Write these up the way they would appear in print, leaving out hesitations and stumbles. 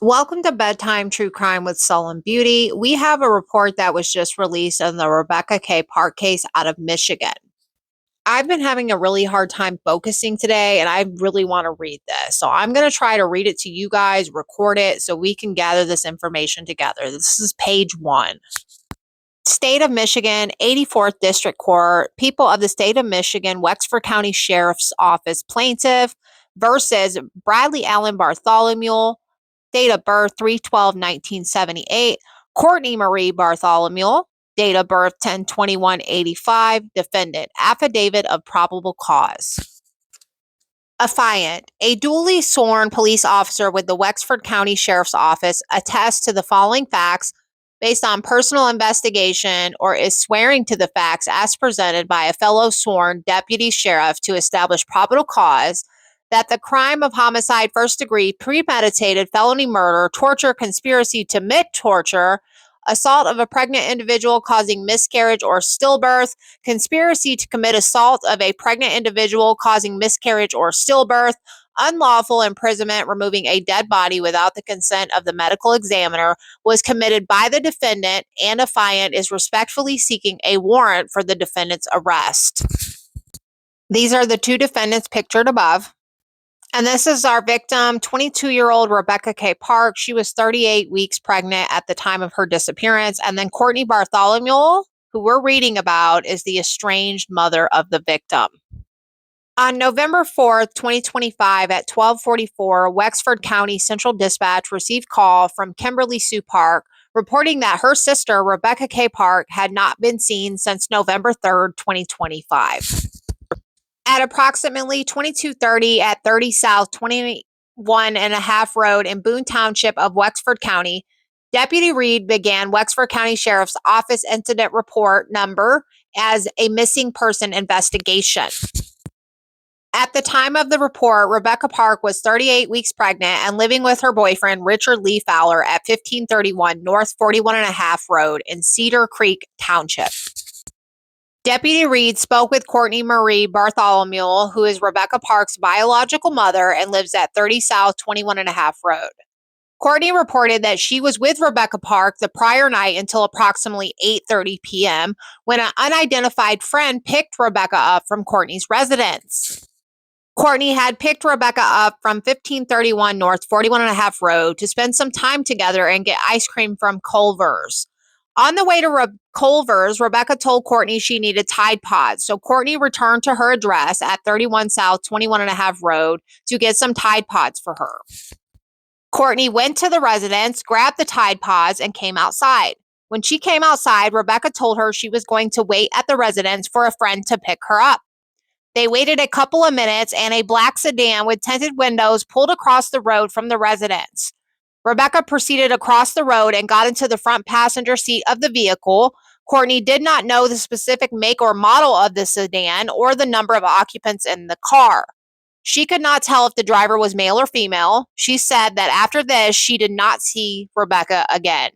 Welcome to Bedtime True Crime with Soul and Beauty. We have a report that was just released in the Rebecca K. Park case out of Michigan. I've been having a really hard time focusing today, and I really want to read this. So I'm going to try to read it to you guys, record it, so we can gather this information together. This is page 1. State of Michigan, 84th District Court, people of the state of Michigan, Wexford County Sheriff's Office plaintiff versus Bradley Allen Bartholomew, date of birth 3/12/1978. Courtney Marie Bartholomew, date of birth 10/21/85. Defendant, affidavit of probable cause. Affiant, a duly sworn police officer with the Wexford County Sheriff's Office, attests to the following facts based on personal investigation or is swearing to the facts as presented by a fellow sworn deputy sheriff to establish probable cause that the crime of homicide first degree, premeditated felony murder, torture, conspiracy to commit torture, assault of a pregnant individual causing miscarriage or stillbirth, conspiracy to commit assault of a pregnant individual causing miscarriage or stillbirth, unlawful imprisonment, removing a dead body without the consent of the medical examiner, was committed by the defendant, and affiant is respectfully seeking a warrant for the defendant's arrest. These are the two defendants pictured above. And this is our victim, 22-year-old Rebecca K. Park. She was 38 weeks pregnant at the time of her disappearance. And then Courtney Bartholomew, who we're reading about, is the estranged mother of the victim. On November 4th, 2025 at 12:44, Wexford County Central Dispatch received call from Kimberly Sue Park reporting that her sister, Rebecca K. Park, had not been seen since November 3rd, 2025. At approximately 22:30 at 30 South 21 and a half Road in Boone Township of Wexford County, Deputy Reed began Wexford County Sheriff's Office incident report number as a missing person investigation. At the time of the report, Rebecca Park was 38 weeks pregnant and living with her boyfriend, Richard Lee Fowler, at 1531 North 41 and a half Road in Cedar Creek Township. Deputy Reed spoke with Courtney Marie Bartholomew, who is Rebecca Park's biological mother and lives at 30 South 21 and a half Road. Courtney reported that she was with Rebecca Park the prior night until approximately 8:30 p.m. when an unidentified friend picked Rebecca up from Courtney's residence. Courtney had picked Rebecca up from 1531 North 41 and a half Road to spend some time together and get ice cream from Culver's. On the way to Culver's, Rebecca told Courtney she needed Tide Pods, so Courtney returned to her address at 31 South 21 and a half Road to get some Tide Pods for her. Courtney went to the residence, grabbed the Tide Pods, and came outside. When she came outside, Rebecca told her she was going to wait at the residence for a friend to pick her up. They waited a couple of minutes, and a black sedan with tinted windows pulled across the road from the residence. Rebecca proceeded across the road and got into the front passenger seat of the vehicle. Courtney did not know the specific make or model of the sedan or the number of occupants in the car. She could not tell if the driver was male or female. She said that after this, she did not see Rebecca again.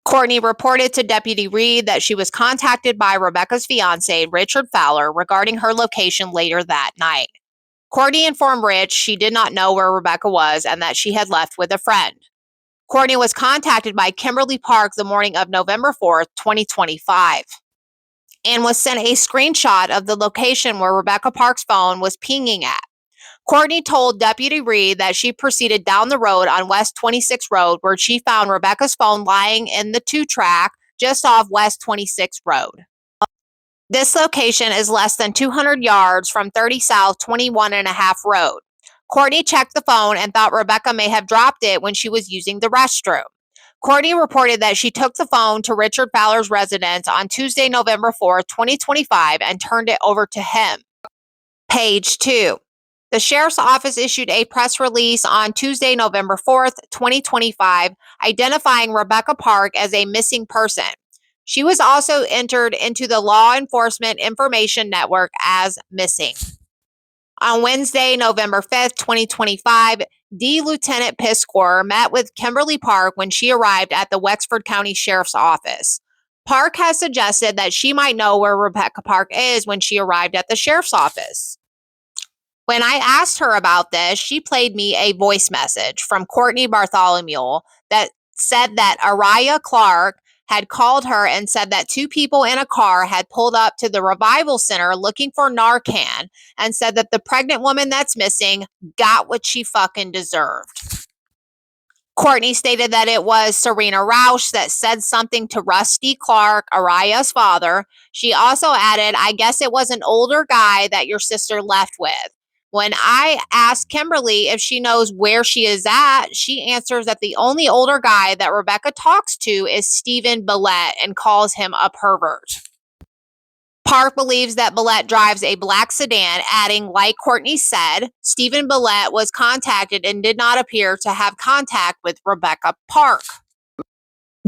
Courtney reported to Deputy Reed that she was contacted by Rebecca's fiancé, Richard Fowler, regarding her location later that night. Courtney informed Rich she did not know where Rebecca was and that she had left with a friend. Courtney was contacted by Kimberly Park the morning of November 4th, 2025, and was sent a screenshot of the location where Rebecca Park's phone was pinging at. Courtney told Deputy Reed that she proceeded down the road on West 26th Road where she found Rebecca's phone lying in the 2-track just off West 26th Road. This location is less than 200 yards from 30 South 21 and a half Road. Courtney checked the phone and thought Rebecca may have dropped it when she was using the restroom. Courtney reported that she took the phone to Richard Fowler's residence on Tuesday, November 4th, 2025, and turned it over to him. Page 2. The Sheriff's Office issued a press release on Tuesday, November 4th, 2025, identifying Rebecca Park as a missing person. She was also entered into the Law Enforcement Information Network as missing. On Wednesday, November 5th, 2025, D. Lieutenant Piscor met with Kimberly Park when she arrived at the Wexford County Sheriff's Office. Park has suggested that she might know where Rebecca Park is when she arrived at the Sheriff's Office. When I asked her about this, she played me a voice message from Courtney Bartholomew that said that Araya Clark had called her and said that two people in a car had pulled up to the Revival Center looking for Narcan and said that the pregnant woman that's missing got what she fucking deserved. Courtney stated that it was Serena Rausch that said something to Rusty Clark, Araya's father. She also added, I guess it was an older guy that your sister left with. When I asked Kimberly if she knows where she is at, she answers that the only older guy that Rebecca talks to is Stephen Billette and calls him a pervert. Park believes that Billette drives a black sedan, adding, like Courtney said, Stephen Billette was contacted and did not appear to have contact with Rebecca Park.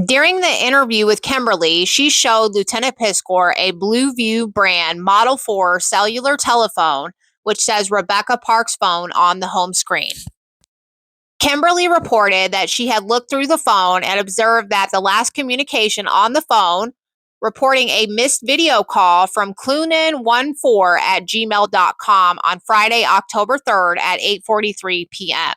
During the interview with Kimberly, she showed Lieutenant Piscor a Blue View brand Model 4 cellular telephone, which says Rebecca Park's phone on the home screen. Kimberly reported that she had looked through the phone and observed that the last communication on the phone, reporting a missed video call from clunan14@gmail.com on Friday, October 3rd at 8:43 p.m.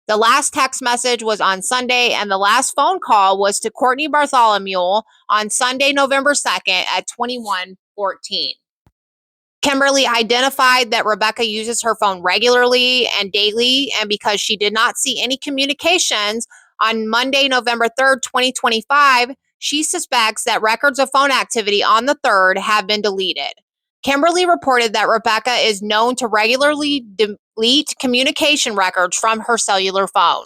The last text message was on Sunday, and the last phone call was to Courtney Bartholomew on Sunday, November 2nd at 21:14. Kimberly identified that Rebecca uses her phone regularly and daily, and because she did not see any communications on Monday, November 3rd, 2025, she suspects that records of phone activity on the 3rd have been deleted. Kimberly reported that Rebecca is known to regularly delete communication records from her cellular phone.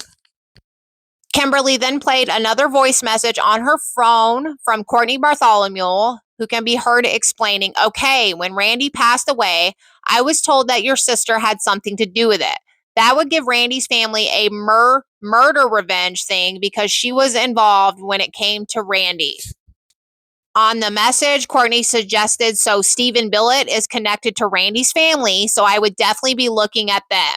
Kimberly then played another voice message on her phone from Courtney Bartholomew, who can be heard explaining, okay, when Randy passed away, I was told that your sister had something to do with it. That would give Randy's family a murder revenge thing because she was involved when it came to Randy. On the message, Courtney suggested, so Stephen Billette is connected to Randy's family, so I would definitely be looking at them.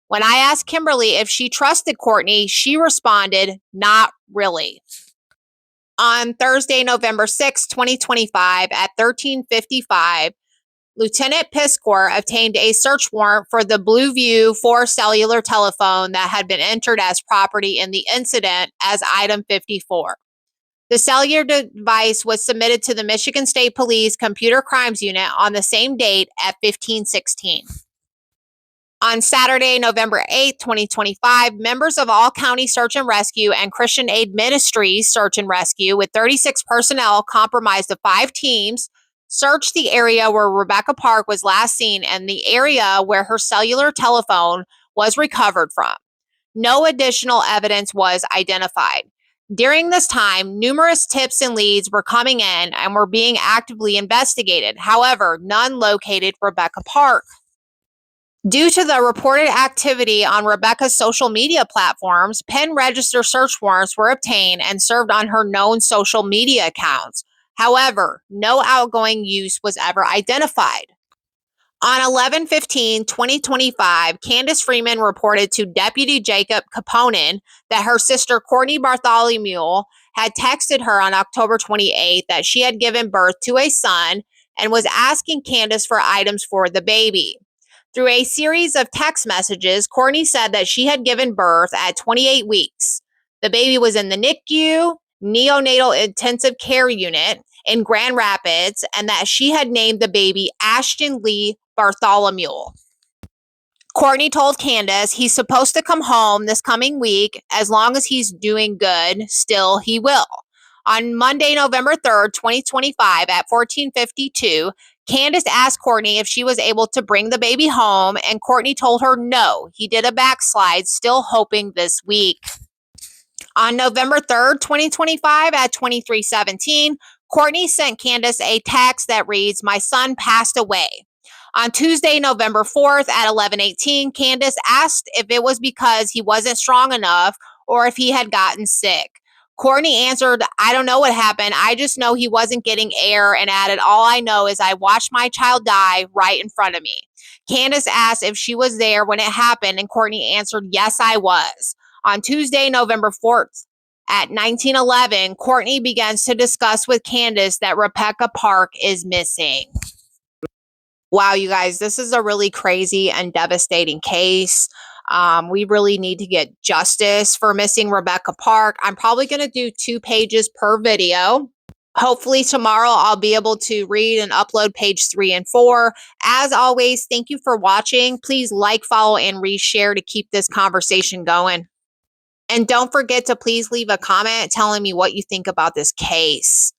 When I asked Kimberly if she trusted Courtney, she responded, not really. On Thursday, November 6, 2025, at 13:55, Lieutenant Piscor obtained a search warrant for the Blue View 4 cellular telephone that had been entered as property in the incident as item 54. The cellular device was submitted to the Michigan State Police Computer Crimes Unit on the same date at 15:16. On Saturday, November 8, 2025, members of All County Search and Rescue and Christian Aid Ministries Search and Rescue, with 36 personnel comprised of 5 teams, searched the area where Rebecca Park was last seen and the area where her cellular telephone was recovered from. No additional evidence was identified. During this time, numerous tips and leads were coming in and were being actively investigated. However, none located Rebecca Park. Due to the reported activity on Rebecca's social media platforms, pen register search warrants were obtained and served on her known social media accounts. However, no outgoing use was ever identified. On 11/15/2025, Candace Freeman reported to Deputy Jacob Caponin that her sister Courtney Bartholomew had texted her on October 28th that she had given birth to a son and was asking Candace for items for the baby. Through a series of text messages, Courtney said that she had given birth at 28 weeks. The baby was in the NICU, neonatal intensive care unit, in Grand Rapids, and that she had named the baby Ashton Lee Bartholomew. Courtney told Candace he's supposed to come home this coming week. As long as he's doing good, still he will. On Monday, November 3rd, 2025 at 14:52, Candace asked Courtney if she was able to bring the baby home, and Courtney told her no, he did a backslide, still hoping this week. On November 3rd, 2025 at 23:17, Courtney sent Candace a text that reads, my son passed away. On Tuesday, November 4th at 11:18, Candace asked if it was because he wasn't strong enough or if he had gotten sick. Courtney answered, I don't know what happened. I just know he wasn't getting air, and added, all I know is I watched my child die right in front of me. Candace asked if she was there when it happened, and Courtney answered, yes, I was. On Tuesday, November 4th at 19:11, Courtney begins to discuss with Candace that Rebecca Park is missing. Wow, you guys, this is a really crazy and devastating case. We really need to get justice for missing Rebecca Park. I'm probably going to do 2 pages per video. Hopefully, tomorrow I'll be able to read and upload page 3 and 4. As always, thank you for watching. Please like, follow, and reshare to keep this conversation going. And don't forget to please leave a comment telling me what you think about this case.